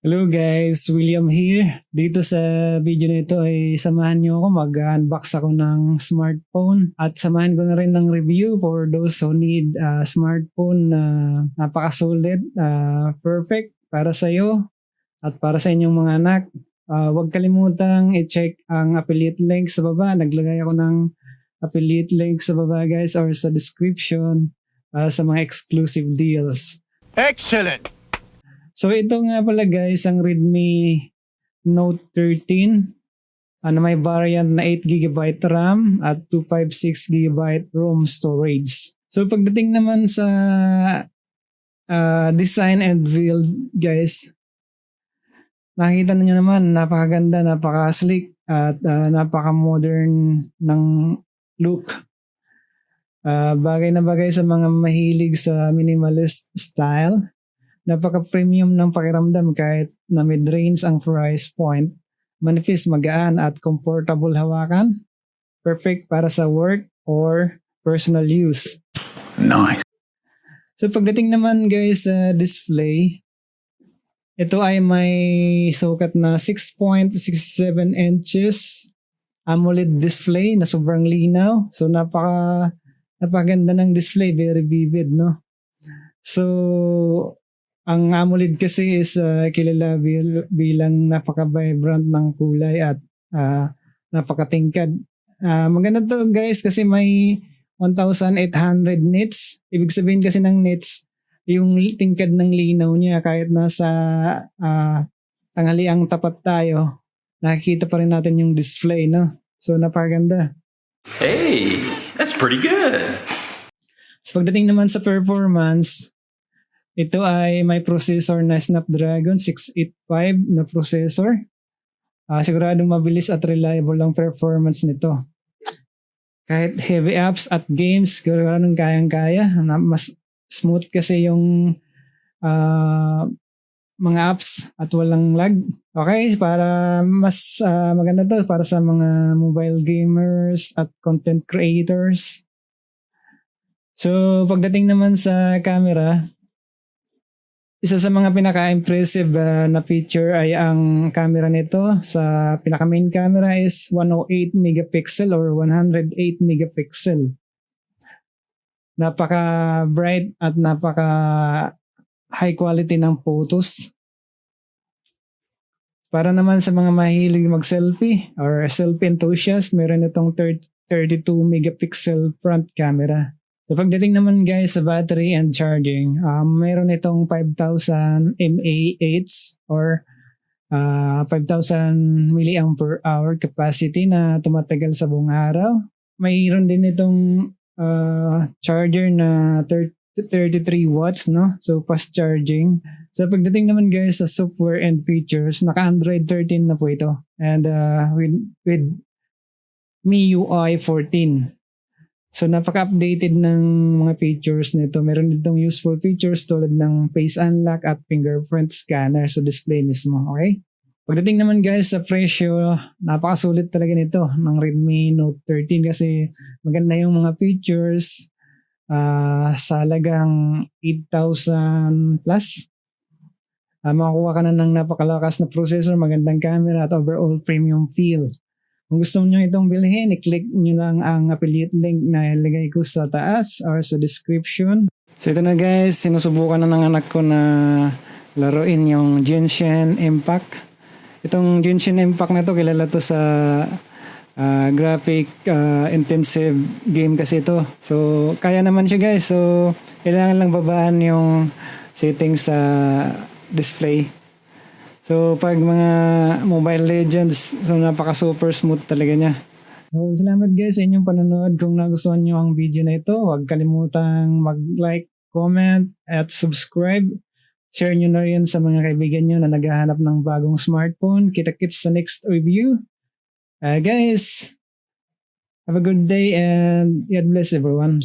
Hello guys, William here. Dito sa video na ito ay samahan niyo ako, mag-unbox ako ng smartphone at samahan ko na rin ng review for those who need a smartphone na napakasulit, perfect para sa iyo at para sa inyong mga anak. Huwag kalimutang i-check ang affiliate link sa baba. Naglagay ako ng affiliate link sa baba guys or sa description para sa mga exclusive deals. Excellent! So ito nga pala guys, ang Redmi Note 13 na may variant na 8GB RAM at 256GB ROM storage. So pagdating naman sa design and build guys, nakita niyo naman napakaganda, napaka-sleek at napaka-modern ng look. Bagay na bagay sa mga mahilig sa minimalist style. Napaka-premium ng pakiramdam kahit na mid-range ang price point. Manifest, magaan at comfortable hawakan. Perfect para sa work or personal use. Nice. So pagdating naman guys sa display, ito ay may sukat na 6.67 inches AMOLED display na sobrang linaw. So napakaganda ng display, very vivid, no? So ang AMOLED kasi is kilala bilang napaka-vibrant ng kulay at napakatingkad. Maganda to guys kasi may 1,800 nits. Ibig sabihin kasi ng nits, yung tingkad ng linaw niya kahit nasa tanghaliang tapat tayo, nakikita pa rin natin yung display, no? So napakaganda. Hey, that's pretty good. So pagdating naman sa performance, ito ay may processor na Snapdragon 685 na processor. Siguradong mabilis at reliable ang performance nito. Kahit heavy apps at games, siguradong kayang-kaya. Mas smooth kasi yung mga apps at walang lag. Okay, para mas maganda to para sa mga mobile gamers at content creators. So pagdating naman sa camera, isa sa mga pinaka-impressive na feature ay ang camera nito. Sa pinaka-main camera is 108 megapixel or 108 megapixel. Napaka-bright at napaka-high quality ng photos. Para naman sa mga mahilig mag-selfie or selfie enthusiast, meron itong 32 megapixel front camera. So pagdating naman guys sa battery and charging, meron itong 5,000 mAh or 5,000 mAh capacity na tumatagal sa buong araw. Mayroon din itong charger na 33 watts, no? So fast charging. So pagdating naman guys sa software and features, naka-Android 13 na po ito. And with MIUI 14. So napaka-updated ng mga features nito. Meron ditong useful features tulad ng face unlock at fingerprint scanner sa display mismo. Okay? Pagdating naman guys sa presyo, napakasulit talaga nito ng Redmi Note 13 kasi maganda yung mga features sa halagang 8,000 plus. Makakuha ka na ng napakalakas na processor, magandang camera at overall premium feel. Kung gusto niyo itong bilhin, i-click niyo lang ang affiliate link na ilagay ko sa taas or sa description. So ito na guys, sinusubukan na ng anak ko na laruin yung Genshin Impact. Itong Genshin Impact na to, kilala to sa graphic intensive game kasi ito. So kaya naman siya guys. So kailangan lang babaan yung settings sa display. So pag mga Mobile Legends, so napaka super smooth talaga niya. So salamat guys sa inyong panonood. Kung nagustuhan nyo ang video na ito, huwag kalimutang mag-like, comment at subscribe. Share nyo na rin sa mga kaibigan nyo na naghahanap ng bagong smartphone. Kita-kits sa next review. Guys, have a good day and God bless everyone.